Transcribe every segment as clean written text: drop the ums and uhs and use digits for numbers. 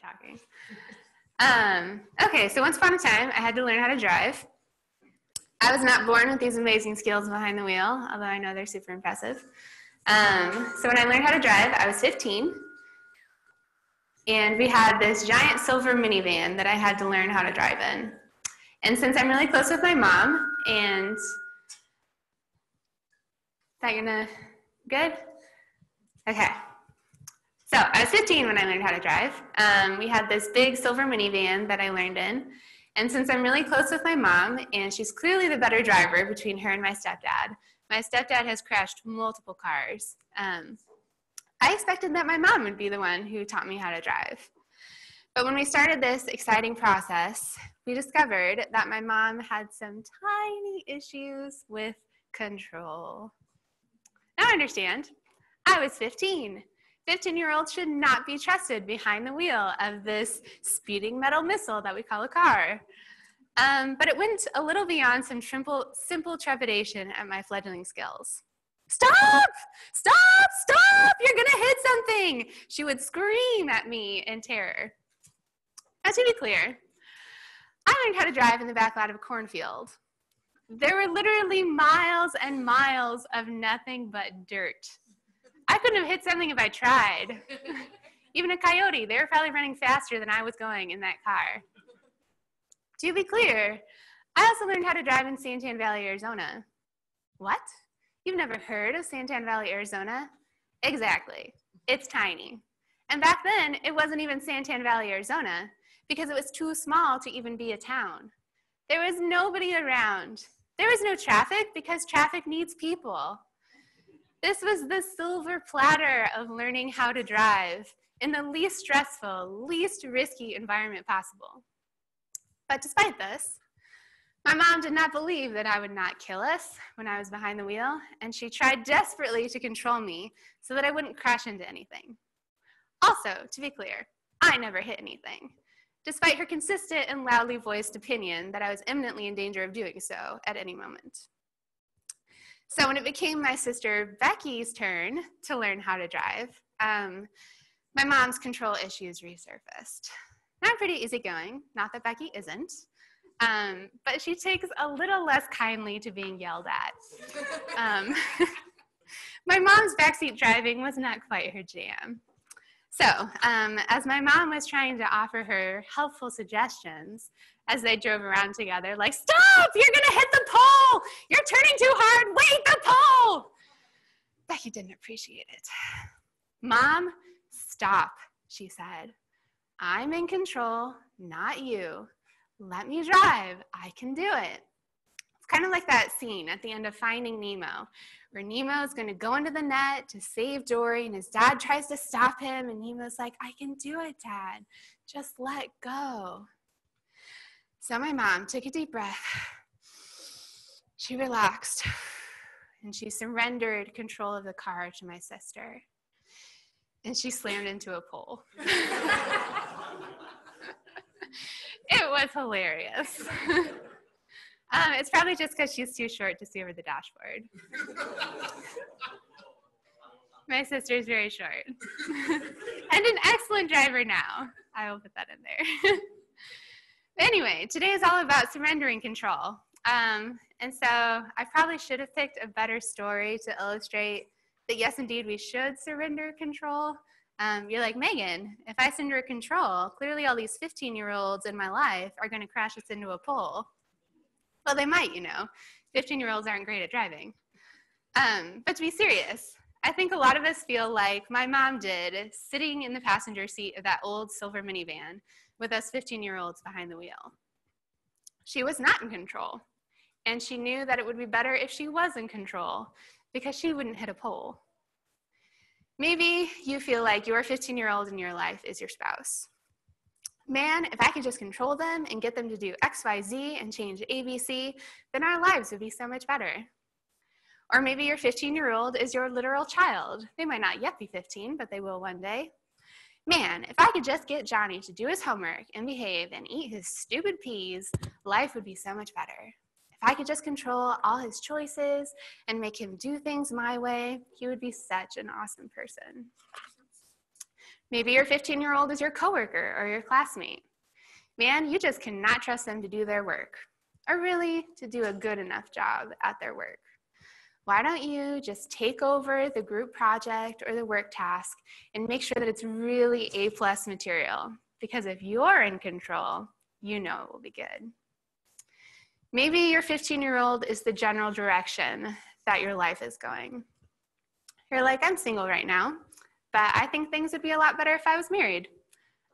talking. Okay, so once upon a time, I had to learn how to drive. I was not born with these amazing skills behind the wheel, although I know they're super impressive. So when I learned how to drive, I was 15. And we had this giant silver minivan that I had to learn how to drive in. And since I'm really close with my mom, and is that gonna, good? Okay. So I was 15 when I learned how to drive. We had this big silver minivan that I learned in. And since I'm really close with my mom, and she's clearly the better driver between her and my stepdad has crashed multiple cars. I expected that my mom would be the one who taught me how to drive. But when we started this exciting process, we discovered that my mom had some tiny issues with control. Now I understand. I was 15. 15-year-olds should not be trusted behind the wheel of this speeding metal missile that we call a car. But it went a little beyond some simple trepidation at my fledgling skills. Stop! Stop! Stop! You're gonna hit something! She would scream at me in terror. Now, to be clear, I learned how to drive in the back lot of a cornfield. There were literally miles and miles of nothing but dirt. I couldn't have hit something if I tried. Even a coyote, they were probably running faster than I was going in that car. To be clear, I also learned how to drive in Santan Valley, Arizona. What? You've never heard of Santan Valley, Arizona? Exactly. It's tiny. And back then, it wasn't even Santan Valley, Arizona, because it was too small to even be a town. There was nobody around. There was no traffic because traffic needs people. This was the silver platter of learning how to drive in the least stressful, least risky environment possible. But despite this, my mom did not believe that I would not kill us when I was behind the wheel, and she tried desperately to control me so that I wouldn't crash into anything. Also, to be clear, I never hit anything, despite her consistent and loudly voiced opinion that I was imminently in danger of doing so at any moment. So when it became my sister Becky's turn to learn how to drive, my mom's control issues resurfaced. Now I'm pretty easygoing, not that Becky isn't, but she takes a little less kindly to being yelled at. My mom's backseat driving was not quite her jam. So, as my mom was trying to offer her helpful suggestions as they drove around together, like, stop, you're gonna hit the pole, you're turning too hard, wait, the pole. Becky didn't appreciate it. Mom, stop, she said. I'm in control, not you. Let me drive, I can do it. It's kind of like that scene at the end of Finding Nemo, where Nemo's gonna go into the net to save Dory, and his dad tries to stop him, and Nemo's like, I can do it, Dad. Just let go. So my mom took a deep breath. She relaxed, and she surrendered control of the car to my sister. And she slammed into a pole. It was hilarious. It's probably just because she's too short to see over the dashboard. My sister's very short. And an excellent driver now. I will put that in there. Anyway, today is all about surrendering control. And so I probably should have picked a better story to illustrate that yes, indeed, we should surrender control. You're like, Megan, if I surrender control, clearly all these 15-year-olds in my life are going to crash us into a pole. Well, they might, you know. 15-year-olds aren't great at driving. But to be serious, I think a lot of us feel like my mom did, sitting in the passenger seat of that old silver minivan with us 15-year-olds behind the wheel. She was not in control, and she knew that it would be better if she was in control because she wouldn't hit a pole. Maybe you feel like your 15-year-old in your life is your spouse. Man, if I could just control them and get them to do X, Y, Z and change ABC, then our lives would be so much better. Or maybe your 15-year-old is your literal child. They might not yet be 15, but they will one day. Man, if I could just get Johnny to do his homework and behave and eat his stupid peas, life would be so much better. If I could just control all his choices and make him do things my way, he would be such an awesome person. Maybe your 15-year-old is your coworker or your classmate. Man, you just cannot trust them to do their work, or really to do a good enough job at their work. Why don't you just take over the group project or the work task and make sure that it's really A+ material? Because if you're in control, you know it will be good. Maybe your 15-year-old is the general direction that your life is going. You're like, I'm single right now, but I think things would be a lot better if I was married.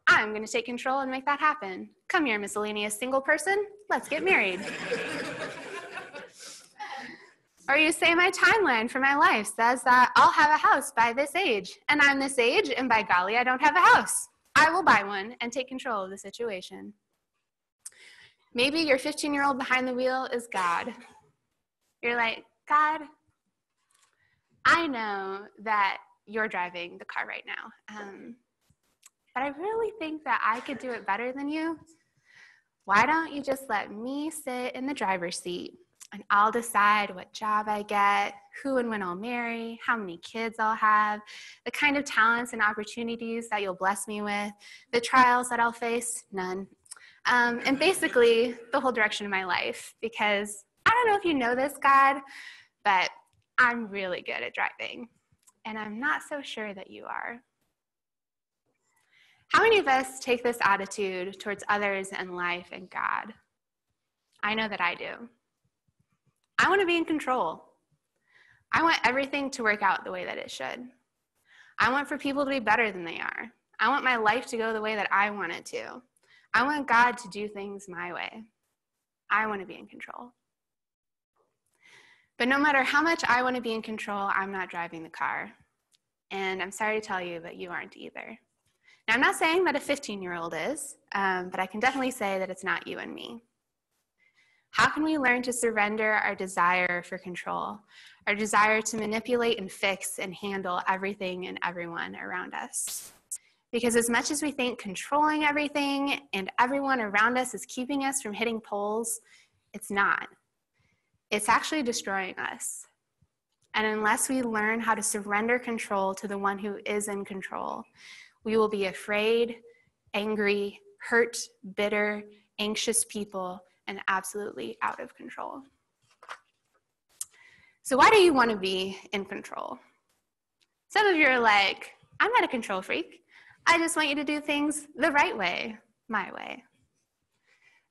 I'm going to take control and make that happen. Come here, miscellaneous single person. Let's get married. Or you say, my timeline for my life says that I'll have a house by this age, and I'm this age, and by golly, I don't have a house. I will buy one and take control of the situation. Maybe your 15-year-old behind the wheel is God. You're like, God, I know that you're driving the car right now, but I really think that I could do it better than you. Why don't you just let me sit in the driver's seat, and I'll decide what job I get, who and when I'll marry, how many kids I'll have, the kind of talents and opportunities that you'll bless me with, the trials that I'll face, none. And basically the whole direction of my life, because I don't know if you know this, God, but I'm really good at driving, and I'm not so sure that you are. How many of us take this attitude towards others and life and God? I know that I do. I want to be in control. I want everything to work out the way that it should. I want for people to be better than they are. I want my life to go the way that I want it to. I want God to do things my way. I want to be in control. But no matter how much I want to be in control, I'm not driving the car. And I'm sorry to tell you, but you aren't either. Now, I'm not saying that a 15-year-old is, but I can definitely say that it's not you and me. How can we learn to surrender our desire for control, our desire to manipulate and fix and handle everything and everyone around us? Because as much as we think controlling everything and everyone around us is keeping us from hitting poles, it's not. It's actually destroying us. And unless we learn how to surrender control to the one who is in control, we will be afraid, angry, hurt, bitter, anxious people, and absolutely out of control. So why do you want to be in control? Some of you are like, I'm not a control freak. I just want you to do things the right way, my way.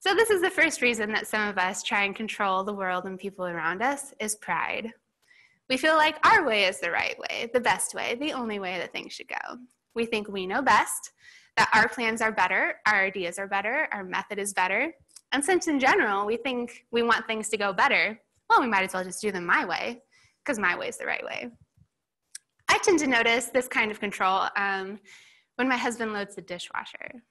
So this is the first reason that some of us try and control the world and people around us is pride. We feel like our way is the right way, the best way, the only way that things should go. We think we know best, that our plans are better, our ideas are better, our method is better. And since in general we think we want things to go better, well, we might as well just do them my way, because my way is the right way. I tend to notice this kind of control when my husband loads the dishwasher.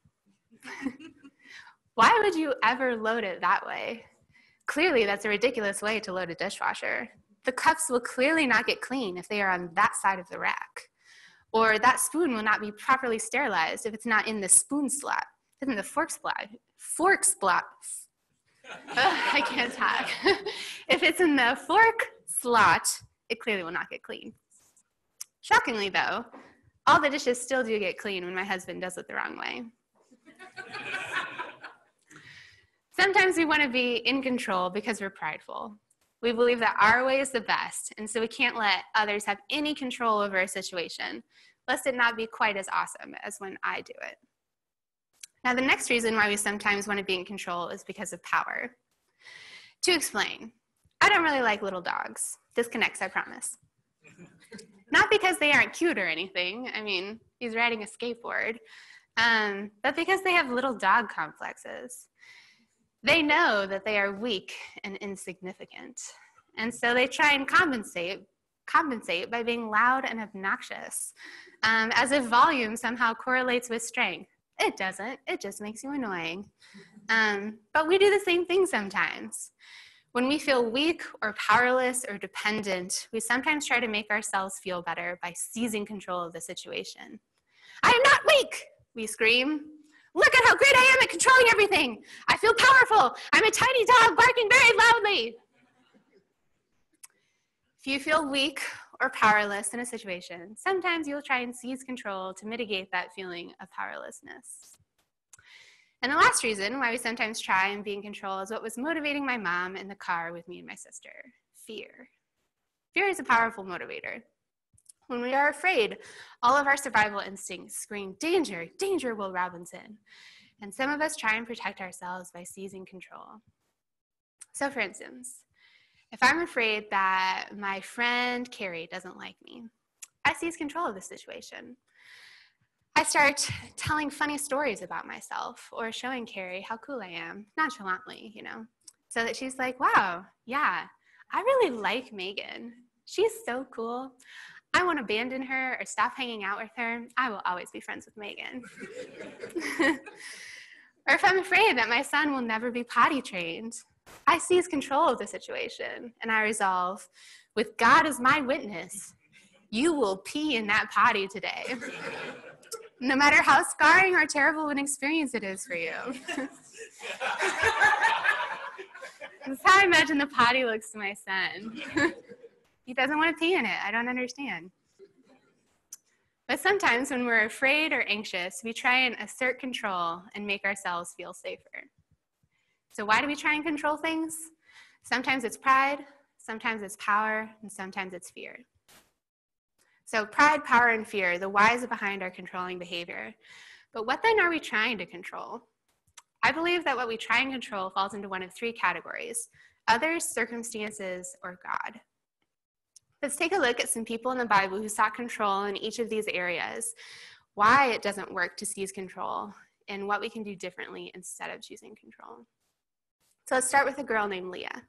Why would you ever load it that way? Clearly, that's a ridiculous way to load a dishwasher. The cups will clearly not get clean if they are on that side of the rack. Or that spoon will not be properly sterilized if it's not in the spoon slot. It's in the fork slot. I can't talk. If it's in the fork slot, it clearly will not get clean. Shockingly, though, all the dishes still do get clean when my husband does it the wrong way. Sometimes we want to be in control because we're prideful. We believe that our way is the best, and so we can't let others have any control over a situation, lest it not be quite as awesome as when I do it. Now, the next reason why we sometimes want to be in control is because of power. To explain, I don't really like little dogs. This connects, I promise. Not because they aren't cute or anything. I mean, he's riding a skateboard. But because they have little dog complexes. They know that they are weak and insignificant. And so they try and compensate by being loud and obnoxious, as if volume somehow correlates with strength. It doesn't. It just makes you annoying. But we do the same thing sometimes. When we feel weak or powerless or dependent, we sometimes try to make ourselves feel better by seizing control of the situation. I am not weak, we scream. Look at how great I am at controlling everything. I feel powerful. I'm a tiny dog barking very loudly. If you feel weak or powerless in a situation, sometimes you'll try and seize control to mitigate that feeling of powerlessness. And the last reason why we sometimes try and be in control is what was motivating my mom in the car with me and my sister: fear. Fear is a powerful motivator. When we are afraid, all of our survival instincts scream, "Danger, danger, Will Robinson." And some of us try and protect ourselves by seizing control. So for instance, if I'm afraid that my friend Carrie doesn't like me, I seize control of the situation. I start telling funny stories about myself or showing Carrie how cool I am, nonchalantly, so that she's like, "Wow, yeah, I really like Megan. She's so cool. I won't abandon her or stop hanging out with her. I will always be friends with Megan." Or if I'm afraid that my son will never be potty trained, I seize control of the situation and I resolve, "With God as my witness, you will pee in that potty today." No matter how scarring or terrible an experience it is for you. That's how I imagine the potty looks to my son. He doesn't want to pee in it. I don't understand. But sometimes when we're afraid or anxious, we try and assert control and make ourselves feel safer. So why do we try and control things? Sometimes it's pride, sometimes it's power, and sometimes it's fear. So pride, power, and fear, the whys behind our controlling behavior. But what then are we trying to control? I believe that what we try and control falls into one of three categories: others, circumstances, or God. Let's take a look at some people in the Bible who sought control in each of these areas, why it doesn't work to seize control, and what we can do differently instead of choosing control. So let's start with a girl named Leah.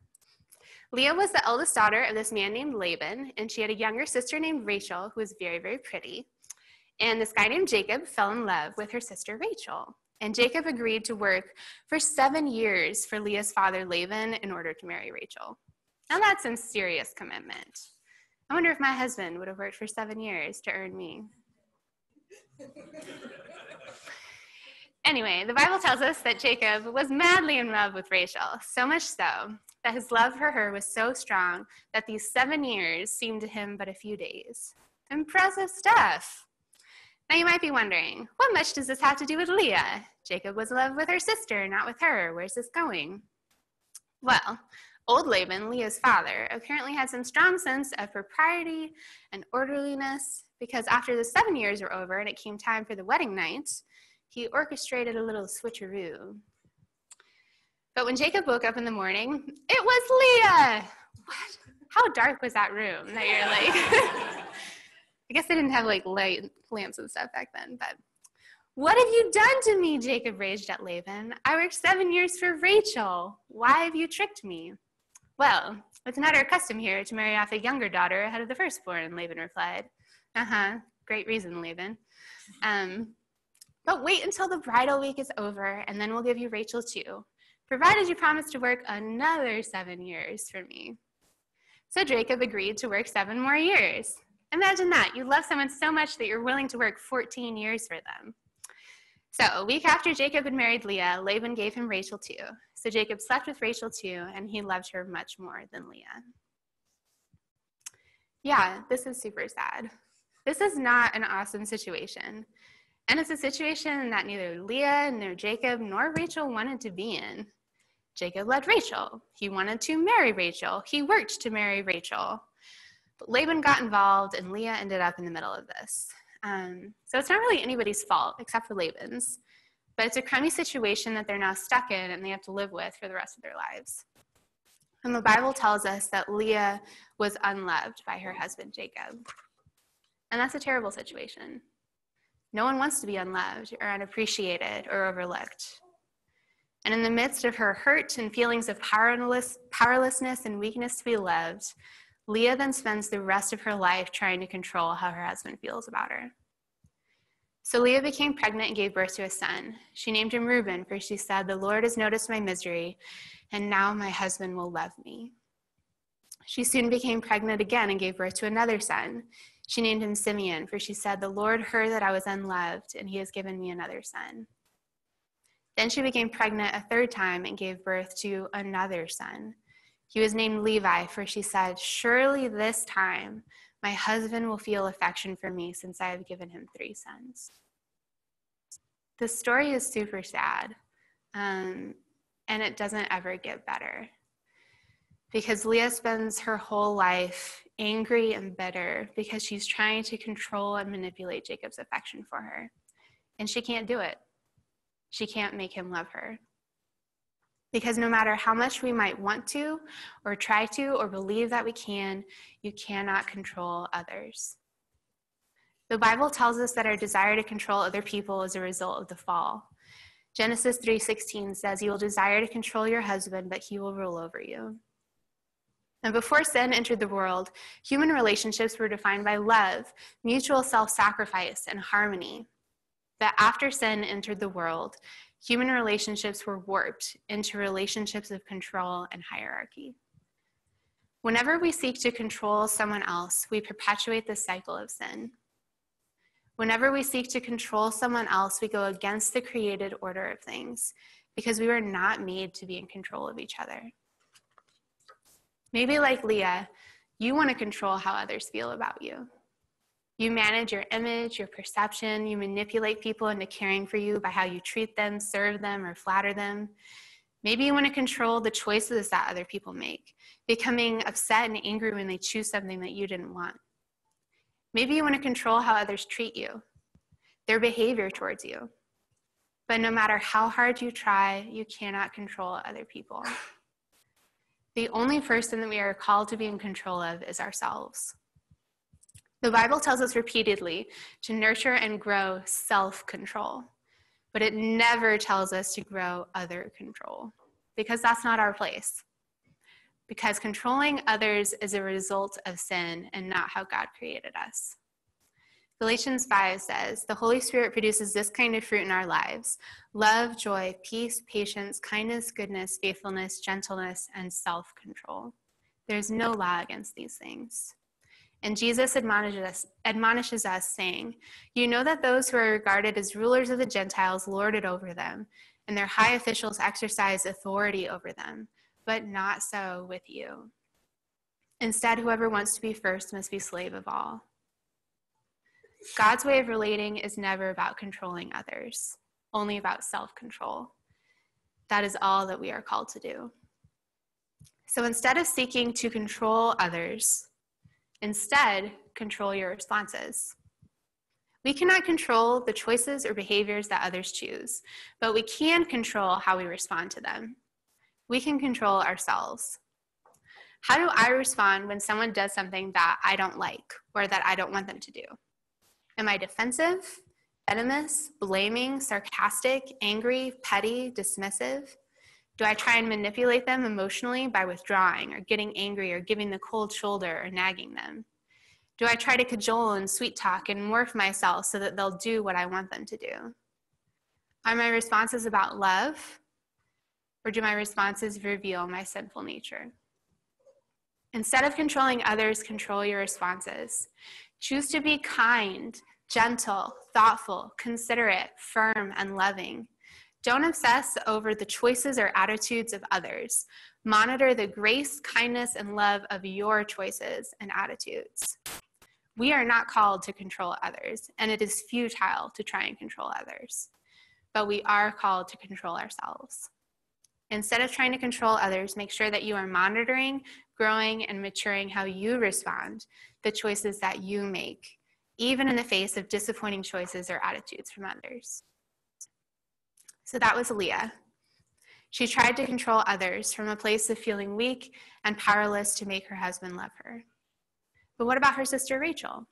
Leah was the eldest daughter of this man named Laban, and she had a younger sister named Rachel who was very, very pretty. And this guy named Jacob fell in love with her sister Rachel. And Jacob agreed to work for 7 years for Leah's father Laban in order to marry Rachel. Now that's some serious commitment. I wonder if my husband would have worked for 7 years to earn me. Anyway, the Bible tells us that Jacob was madly in love with Rachel, so much so that his love for her was so strong that these 7 years seemed to him but a few days. Impressive stuff. Now you might be wondering, what much does this have to do with Leah? Jacob was in love with her sister, not with her. Where's this going? Well, old Laban, Leah's father, apparently had some strong sense of propriety and orderliness, because after the 7 years were over and it came time for the wedding night, he orchestrated a little switcheroo. But when Jacob woke up in the morning, it was Leah! What? How dark was that room that you're like... I guess they didn't have like light lamps and stuff back then, but... "What have you done to me?" Jacob raged at Laban. "I worked 7 years for Rachel. Why have you tricked me?" "Well, it's not our custom here to marry off a younger daughter ahead of the firstborn," Laban replied. Great reason, Laban. "But wait until the bridal week is over, and then we'll give you Rachel too, provided you promise to work another 7 years for me." So Jacob agreed to work 7 more years. Imagine that. You love someone so much that you're willing to work 14 years for them. So a week after Jacob had married Leah, Laban gave him Rachel too. So Jacob slept with Rachel too, and he loved her much more than Leah. Yeah, this is super sad. This is not an awesome situation. And it's a situation that neither Leah, nor Jacob, nor Rachel wanted to be in. Jacob loved Rachel. He wanted to marry Rachel. He worked to marry Rachel. But Laban got involved, and Leah ended up in the middle of this. So it's not really anybody's fault except for Laban's, but it's a crummy situation that they're now stuck in and they have to live with for the rest of their lives. And the Bible tells us that Leah was unloved by her husband Jacob. And that's a terrible situation. No one wants to be unloved or unappreciated or overlooked. And in the midst of her hurt and feelings of powerlessness and weakness to be loved, Leah then spends the rest of her life trying to control how her husband feels about her. So Leah became pregnant and gave birth to a son. She named him Reuben, for she said, "The Lord has noticed my misery, and now my husband will love me." She soon became pregnant again and gave birth to another son. She named him Simeon, for she said, "The Lord heard that I was unloved, and he has given me another son." Then she became pregnant a third time and gave birth to another son. He was named Levi, for she said, "Surely this time My husband will feel affection for me since I have given him 3 sons. The story is super sad, and it doesn't ever get better. Because Leah spends her whole life angry and bitter because she's trying to control and manipulate Jacob's affection for her. And she can't do it. She can't make him love her. Because no matter how much we might want to, or try to, or believe that we can, you cannot control others. The Bible tells us that our desire to control other people is a result of the fall. Genesis 3:16 says, "You will desire to control your husband, but he will rule over you." And before sin entered the world, human relationships were defined by love, mutual self-sacrifice, and harmony. But after sin entered the world, human relationships were warped into relationships of control and hierarchy. Whenever we seek to control someone else, we perpetuate the cycle of sin. Whenever we seek to control someone else, we go against the created order of things because we were not made to be in control of each other. Maybe like Leah, you want to control how others feel about you. You manage your image, your perception, you manipulate people into caring for you by how you treat them, serve them, or flatter them. Maybe you want to control the choices that other people make, becoming upset and angry when they choose something that you didn't want. Maybe you want to control how others treat you, their behavior towards you. But no matter how hard you try, you cannot control other people. The only person that we are called to be in control of is ourselves. The Bible tells us repeatedly to nurture and grow self-control, but it never tells us to grow other control, because that's not our place. Because controlling others is a result of sin and not how God created us. Galatians 5 says, "The Holy Spirit produces this kind of fruit in our lives: love, joy, peace, patience, kindness, goodness, faithfulness, gentleness, and self-control. There's no law against these things." And Jesus admonishes us, saying, "You know that those who are regarded as rulers of the Gentiles lord it over them, and their high officials exercise authority over them, but not so with you. Instead, whoever wants to be first must be slave of all." God's way of relating is never about controlling others, only about self-control. That is all that we are called to do. So instead of seeking to control others, instead, control your responses. We cannot control the choices or behaviors that others choose, but we can control how we respond to them. We can control ourselves. How do I respond when someone does something that I don't like or that I don't want them to do? Am I defensive, venomous, blaming, sarcastic, angry, petty, dismissive? Do I try and manipulate them emotionally by withdrawing or getting angry or giving the cold shoulder or nagging them? Do I try to cajole and sweet talk and morph myself so that they'll do what I want them to do? Are my responses about love, or do my responses reveal my sinful nature? Instead of controlling others, control your responses. Choose to be kind, gentle, thoughtful, considerate, firm, and loving. Don't obsess over the choices or attitudes of others. Monitor the grace, kindness, and love of your choices and attitudes. We are not called to control others, and it is futile to try and control others. But we are called to control ourselves. Instead of trying to control others, make sure that you are monitoring, growing, and maturing how you respond, the choices that you make, even in the face of disappointing choices or attitudes from others. So that was Leah. She tried to control others from a place of feeling weak and powerless to make her husband love her. But what about her sister Rachel?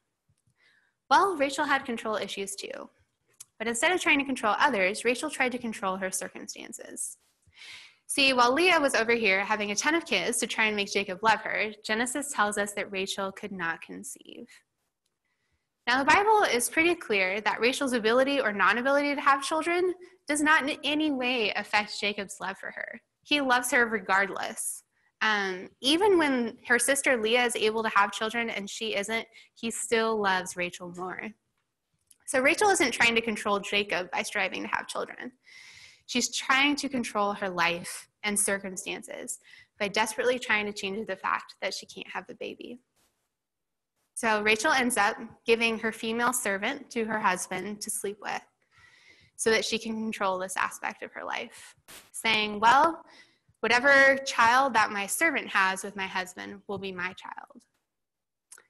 Well, Rachel had control issues too. But instead of trying to control others, Rachel tried to control her circumstances. See, while Leah was over here having a ton of kids to try and make Jacob love her, Genesis tells us that Rachel could not conceive. Now, the Bible is pretty clear that Rachel's ability or non-ability to have children does not in any way affect Jacob's love for her. He loves her regardless. Even when her sister Leah is able to have children and she isn't, he still loves Rachel more. So Rachel isn't trying to control Jacob by striving to have children. She's trying to control her life and circumstances by desperately trying to change the fact that she can't have the baby. So Rachel ends up giving her female servant to her husband to sleep with so that she can control this aspect of her life, saying, well, whatever child that my servant has with my husband will be my child.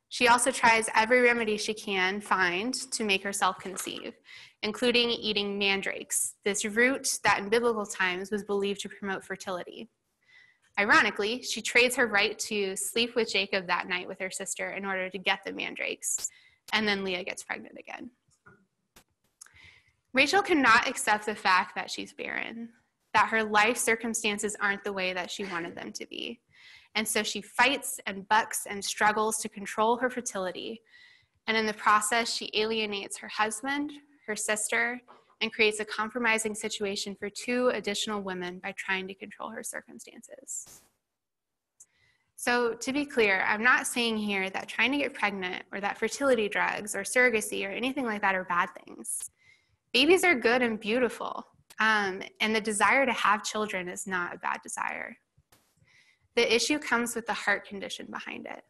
She also tries every remedy she can find to make herself conceive, including eating mandrakes, this root that in biblical times was believed to promote fertility. Ironically, she trades her right to sleep with Jacob that night with her sister in order to get the mandrakes, and then Leah gets pregnant again. Rachel cannot accept the fact that she's barren, that her life circumstances aren't the way that she wanted them to be. And so she fights and bucks and struggles to control her fertility. And in the process, she alienates her husband, her sister, and creates a compromising situation for 2 additional women by trying to control her circumstances. So to be clear, I'm not saying here that trying to get pregnant or that fertility drugs or surrogacy or anything like that are bad things. Babies are good and beautiful, and the desire to have children is not a bad desire. The issue comes with the heart condition behind it.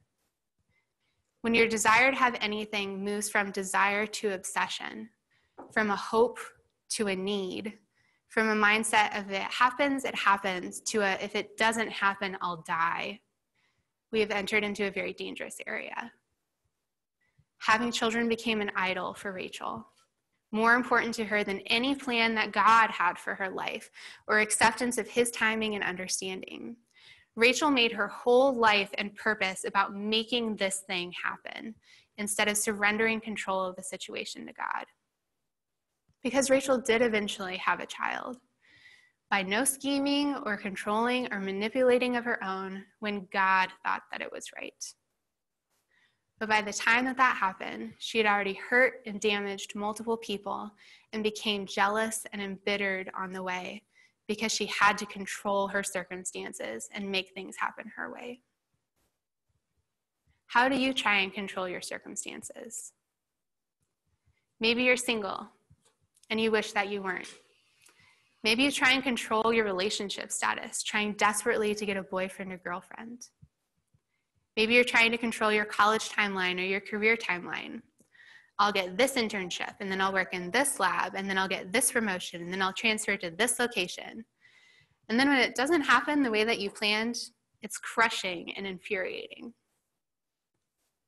When your desire to have anything moves from desire to obsession, from a hope to a need, from a mindset of it happens, to a if it doesn't happen, I'll die, we have entered into a very dangerous area. Having children became an idol for Rachel, more important to her than any plan that God had for her life or acceptance of his timing and understanding. Rachel made her whole life and purpose about making this thing happen instead of surrendering control of the situation to God. Because Rachel did eventually have a child, by no scheming or controlling or manipulating of her own when God thought that it was right. But by the time that happened, she had already hurt and damaged multiple people and became jealous and embittered on the way because she had to control her circumstances and make things happen her way. How do you try and control your circumstances? Maybe you're single and you wish that you weren't. Maybe you try and control your relationship status, trying desperately to get a boyfriend or girlfriend. Maybe you're trying to control your college timeline or your career timeline. I'll get this internship, and then I'll work in this lab, and then I'll get this promotion, and then I'll transfer to this location. And then when it doesn't happen the way that you planned, it's crushing and infuriating.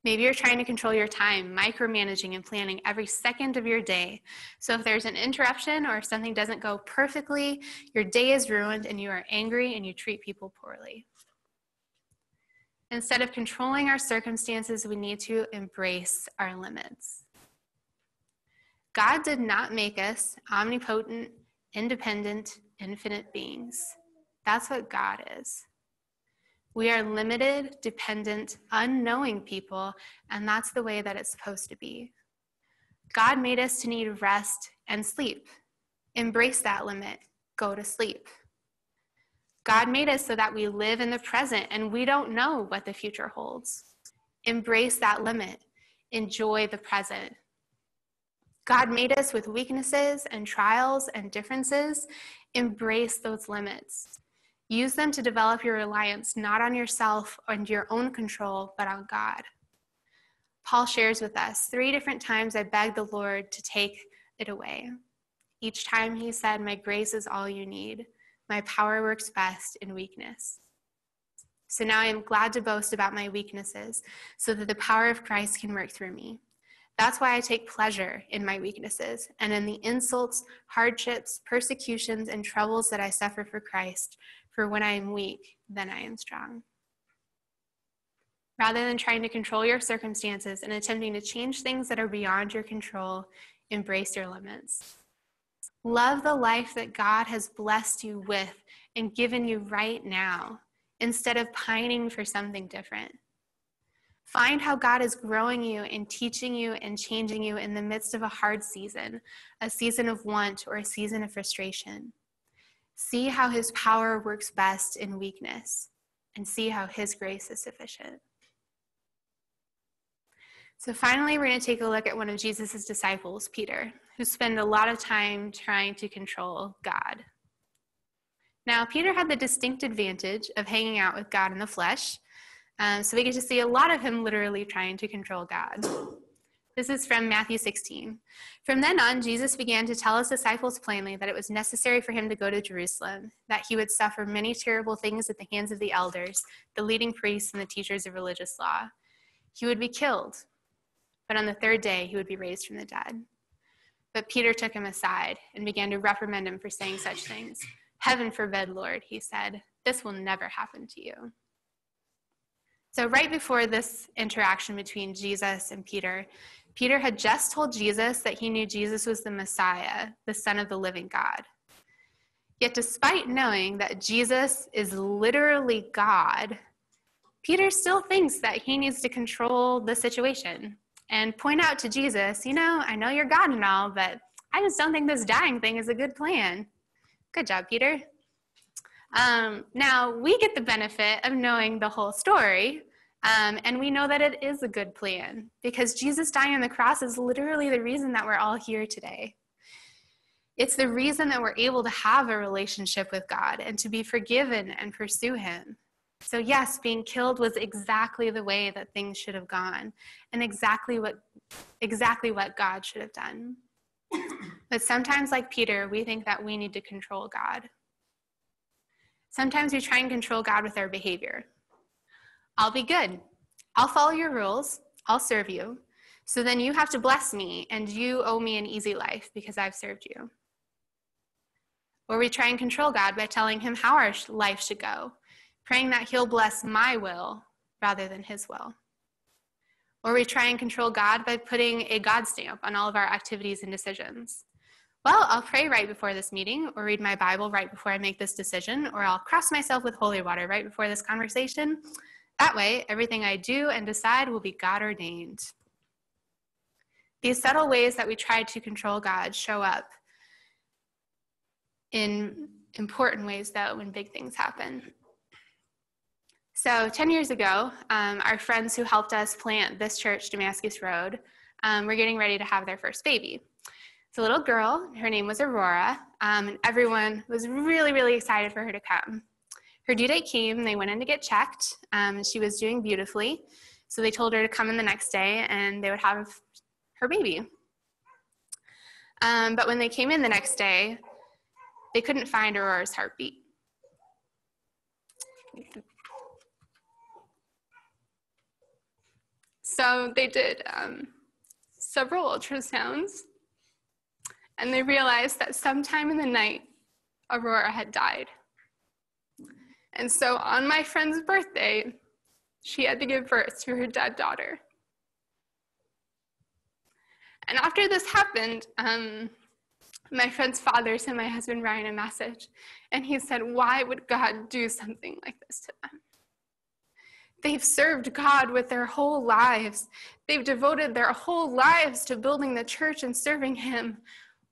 Maybe you're trying to control your time, micromanaging and planning every second of your day. So if there's an interruption or if something doesn't go perfectly, your day is ruined and you are angry and you treat people poorly. Instead of controlling our circumstances, we need to embrace our limits. God did not make us omnipotent, independent, infinite beings. That's what God is. We are limited, dependent, unknowing people, and that's the way that it's supposed to be. God made us to need rest and sleep. Embrace that limit. Go to sleep. God made us so that we live in the present and we don't know what the future holds. Embrace that limit. Enjoy the present. God made us with weaknesses and trials and differences. Embrace those limits. Use them to develop your reliance not on yourself and your own control, but on God. Paul shares with us 3 different times I begged the Lord to take it away. Each time he said, "My grace is all you need. My power works best in weakness." So now I am glad to boast about my weaknesses so that the power of Christ can work through me. That's why I take pleasure in my weaknesses and in the insults, hardships, persecutions, and troubles that I suffer for Christ. For when I am weak, then I am strong. Rather than trying to control your circumstances and attempting to change things that are beyond your control, embrace your limits. Love the life that God has blessed you with and given you right now, instead of pining for something different. Find how God is growing you and teaching you and changing you in the midst of a hard season, a season of want or a season of frustration. See how his power works best in weakness, and see how his grace is sufficient. So finally, we're going to take a look at one of Jesus' disciples, Peter, who spent a lot of time trying to control God. Now, Peter had the distinct advantage of hanging out with God in the flesh. So we get to see a lot of him literally trying to control God. This is from Matthew 16. From then on, Jesus began to tell his disciples plainly that it was necessary for him to go to Jerusalem, that he would suffer many terrible things at the hands of the elders, the leading priests, and the teachers of religious law. He would be killed, but on the third day he would be raised from the dead. But Peter took him aside and began to reprimand him for saying such things. Heaven forbid, Lord, he said, this will never happen to you. So right before this interaction between Jesus and Peter, Peter had just told Jesus that he knew Jesus was the Messiah, the Son of the living God. Yet despite knowing that Jesus is literally God, Peter still thinks that he needs to control the situation and point out to Jesus, I know you're God and all, but I just don't think this dying thing is a good plan. Good job, Peter. Now, we get the benefit of knowing the whole story, and we know that it is a good plan because Jesus dying on the cross is literally the reason that we're all here today. It's the reason that we're able to have a relationship with God and to be forgiven and pursue him. So yes, being killed was exactly the way that things should have gone and exactly what God should have done. But sometimes, like Peter, we think that we need to control God. Sometimes we try and control God with our behavior. I'll be good. I'll follow your rules. I'll serve you. So then you have to bless me and you owe me an easy life because I've served you. Or we try and control God by telling him how our life should go, praying that he'll bless my will rather than his will. Or we try and control God by putting a God stamp on all of our activities and decisions. Well, I'll pray right before this meeting, or read my Bible right before I make this decision, or I'll cross myself with holy water right before this conversation. That way, everything I do and decide will be God ordained. These subtle ways that we try to control God show up in important ways, though, when big things happen. So 10 years ago, our friends who helped us plant this church, Damascus Road, were getting ready to have their first baby. It's a little girl. Her name was Aurora, and everyone was really, really excited for her to come. Her due date came, and they went in to get checked, and she was doing beautifully. So they told her to come in the next day, and they would have her baby. But when they came in the next day, they couldn't find Aurora's heartbeat. So they did several ultrasounds, and they realized that sometime in the night, Aurora had died. And so on my friend's birthday, she had to give birth to her dead daughter. And after this happened, my friend's father sent my husband Ryan a message, and he said, why would God do something like this to them? They've served God with their whole lives. They've devoted their whole lives to building the church and serving him.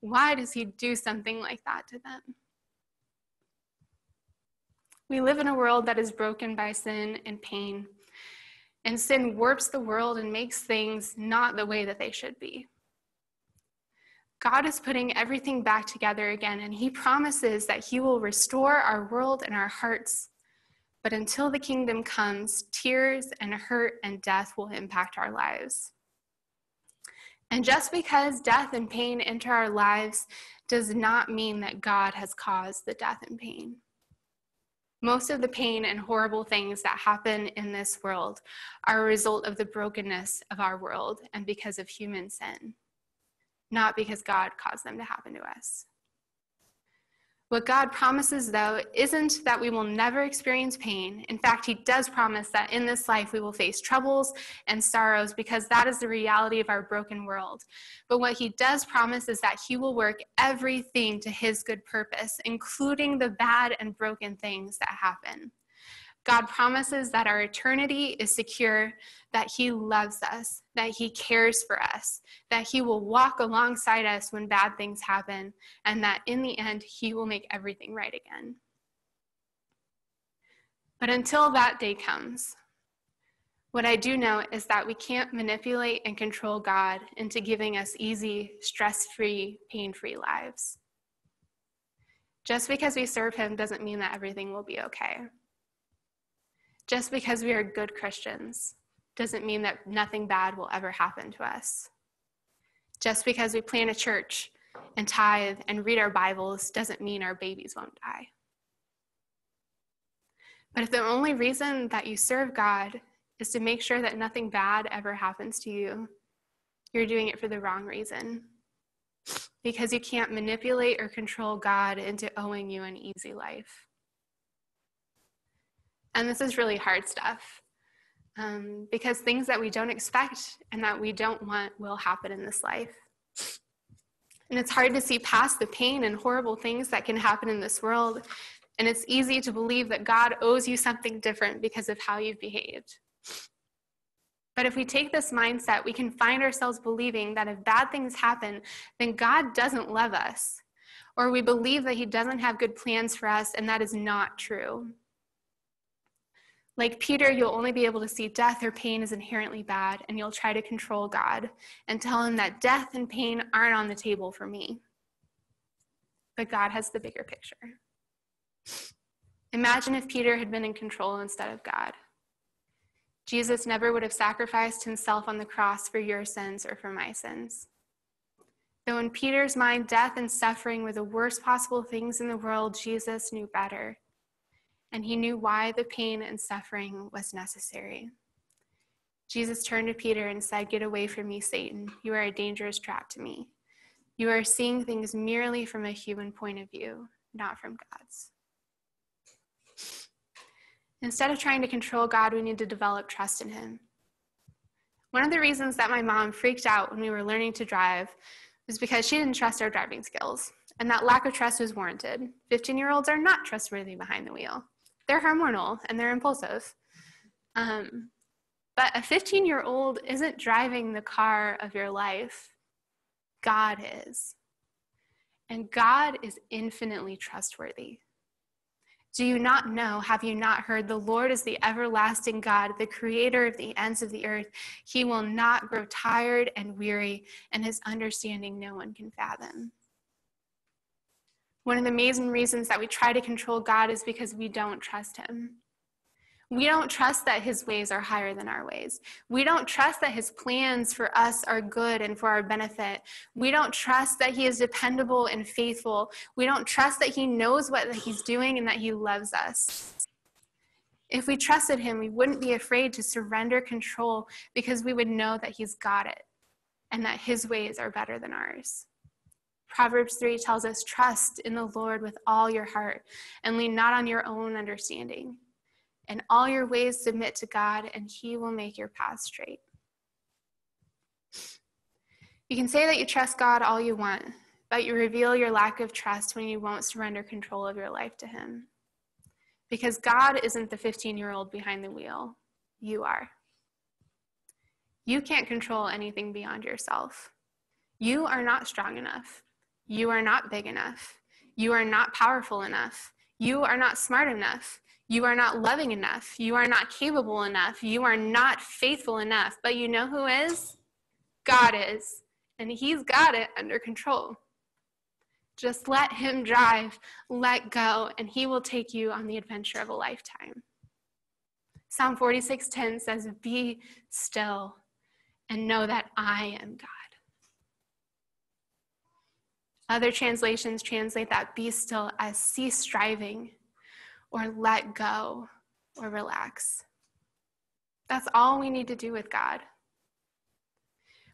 Why does he do something like that to them? We live in a world that is broken by sin and pain, and sin warps the world and makes things not the way that they should be. God is putting everything back together again, and he promises that he will restore our world and our hearts. But until the kingdom comes, tears and hurt and death will impact our lives. And just because death and pain enter our lives does not mean that God has caused the death and pain. Most of the pain and horrible things that happen in this world are a result of the brokenness of our world and because of human sin, not because God caused them to happen to us. What God promises, though, isn't that we will never experience pain. In fact, he does promise that in this life we will face troubles and sorrows because that is the reality of our broken world. But what he does promise is that he will work everything to his good purpose, including the bad and broken things that happen. God promises that our eternity is secure, that he loves us, that he cares for us, that he will walk alongside us when bad things happen, and that in the end, he will make everything right again. But until that day comes, what I do know is that we can't manipulate and control God into giving us easy, stress-free, pain-free lives. Just because we serve him doesn't mean that everything will be okay. Just because we are good Christians doesn't mean that nothing bad will ever happen to us. Just because we plant a church and tithe and read our Bibles doesn't mean our babies won't die. But if the only reason that you serve God is to make sure that nothing bad ever happens to you, you're doing it for the wrong reason. Because you can't manipulate or control God into owing you an easy life. And this is really hard stuff. Because things that we don't expect and that we don't want will happen in this life. And it's hard to see past the pain and horrible things that can happen in this world. And it's easy to believe that God owes you something different because of how you've behaved. But if we take this mindset, we can find ourselves believing that if bad things happen, then God doesn't love us. Or we believe that he doesn't have good plans for us, and that is not true. Like Peter, you'll only be able to see death or pain as inherently bad, and you'll try to control God and tell him that death and pain aren't on the table for me. But God has the bigger picture. Imagine if Peter had been in control instead of God. Jesus never would have sacrificed himself on the cross for your sins or for my sins. Though in Peter's mind, death and suffering were the worst possible things in the world, Jesus knew better. And he knew why the pain and suffering was necessary. Jesus turned to Peter and said, "Get away from me, Satan. You are a dangerous trap to me. You are seeing things merely from a human point of view, not from God's." Instead of trying to control God, we need to develop trust in him. One of the reasons that my mom freaked out when we were learning to drive was because she didn't trust our driving skills. And that lack of trust was warranted. 15-year-olds are not trustworthy behind the wheel. They're hormonal and they're impulsive. But a 15-year-old isn't driving the car of your life. God is. And God is infinitely trustworthy. Do you not know, have you not heard, the Lord is the everlasting God, the creator of the ends of the earth. He will not grow tired and weary, and his understanding no one can fathom. One of the amazing reasons that we try to control God is because we don't trust him. We don't trust that his ways are higher than our ways. We don't trust that his plans for us are good and for our benefit. We don't trust that he is dependable and faithful. We don't trust that he knows what he's doing and that he loves us. If we trusted him, we wouldn't be afraid to surrender control because we would know that he's got it and that his ways are better than ours. Proverbs 3 tells us, "Trust in the Lord with all your heart and lean not on your own understanding. In all your ways submit to God, and he will make your path straight." You can say that you trust God all you want, but you reveal your lack of trust when you won't surrender control of your life to him. Because God isn't the 15-year-old behind the wheel. You are. You can't control anything beyond yourself. You are not strong enough. You are not big enough. You are not powerful enough. You are not smart enough. You are not loving enough. You are not capable enough. You are not faithful enough. But you know who is? God is. And he's got it under control. Just let him drive, let go, and he will take you on the adventure of a lifetime. Psalm 46:10 says, "Be still and know that I am God." Other translations translate that "be still" as cease striving, or let go, or relax. That's all we need to do with God.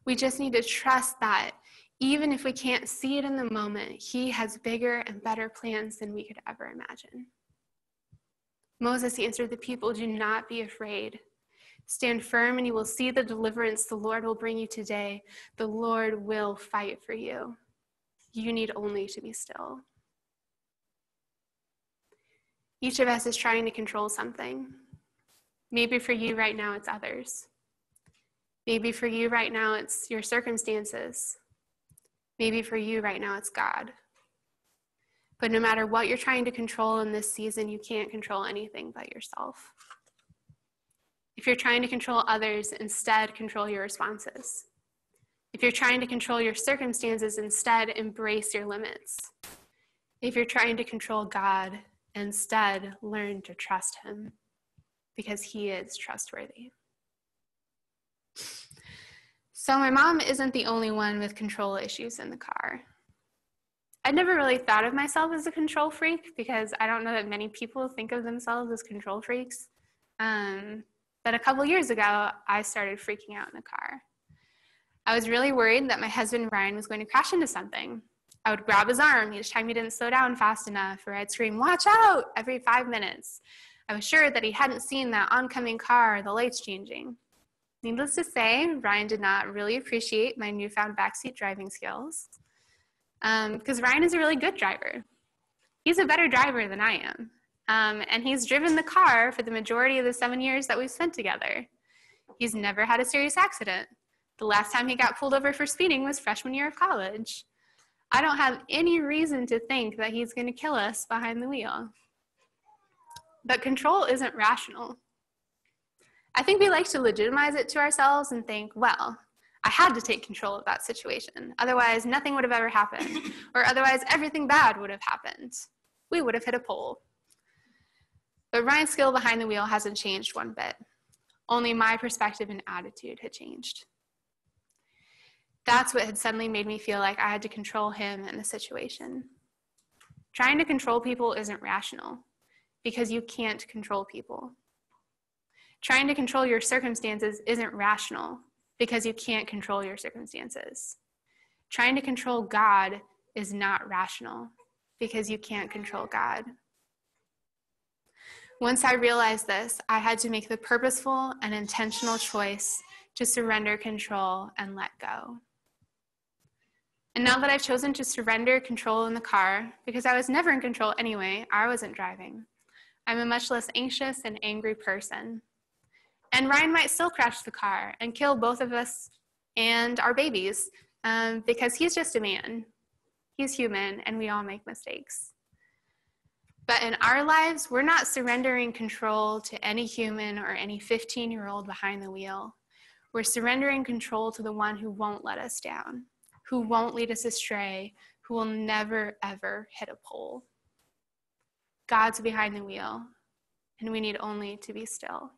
We just need to trust that even if we can't see it in the moment, he has bigger and better plans than we could ever imagine. Moses answered the people, "Do not be afraid. Stand firm and you will see the deliverance the Lord will bring you today. The Lord will fight for you. You need only to be still." Each of us is trying to control something. Maybe for you right now, it's others. Maybe for you right now, it's your circumstances. Maybe for you right now, it's God. But no matter what you're trying to control in this season, you can't control anything but yourself. If you're trying to control others, instead control your responses. If you're trying to control your circumstances, instead embrace your limits. If you're trying to control God, instead learn to trust him, because he is trustworthy. So my mom isn't the only one with control issues in the car. I'd never really thought of myself as a control freak because I don't know that many people think of themselves as control freaks. But a couple years ago, I started freaking out in the car. I was really worried that my husband Ryan was going to crash into something. I would grab his arm each time he didn't slow down fast enough, or I'd scream, "Watch out!" every 5 minutes. I was sure that he hadn't seen that oncoming car or the lights changing. Needless to say, Ryan did not really appreciate my newfound backseat driving skills because Ryan is a really good driver. He's a better driver than I am, and he's driven the car for the majority of the 7 years that we've spent together. He's never had a serious accident. The last time he got pulled over for speeding was freshman year of college. I don't have any reason to think that he's going to kill us behind the wheel. But control isn't rational. I think we like to legitimize it to ourselves and think, well, I had to take control of that situation. Otherwise, nothing would have ever happened. Or otherwise, everything bad would have happened. We would have hit a pole. But Ryan's skill behind the wheel hasn't changed one bit. Only my perspective and attitude had changed. That's what had suddenly made me feel like I had to control him and the situation. Trying to control people isn't rational because you can't control people. Trying to control your circumstances isn't rational because you can't control your circumstances. Trying to control God is not rational because you can't control God. Once I realized this, I had to make the purposeful and intentional choice to surrender control and let go. And now that I've chosen to surrender control in the car, because I was never in control anyway, I wasn't driving, I'm a much less anxious and angry person. And Ryan might still crash the car and kill both of us and our babies because he's just a man. He's human and we all make mistakes. But in our lives, we're not surrendering control to any human or any 15-year-old behind the wheel. We're surrendering control to the one who won't let us down, who won't lead us astray, who will never, ever hit a pole. God's behind the wheel, and we need only to be still.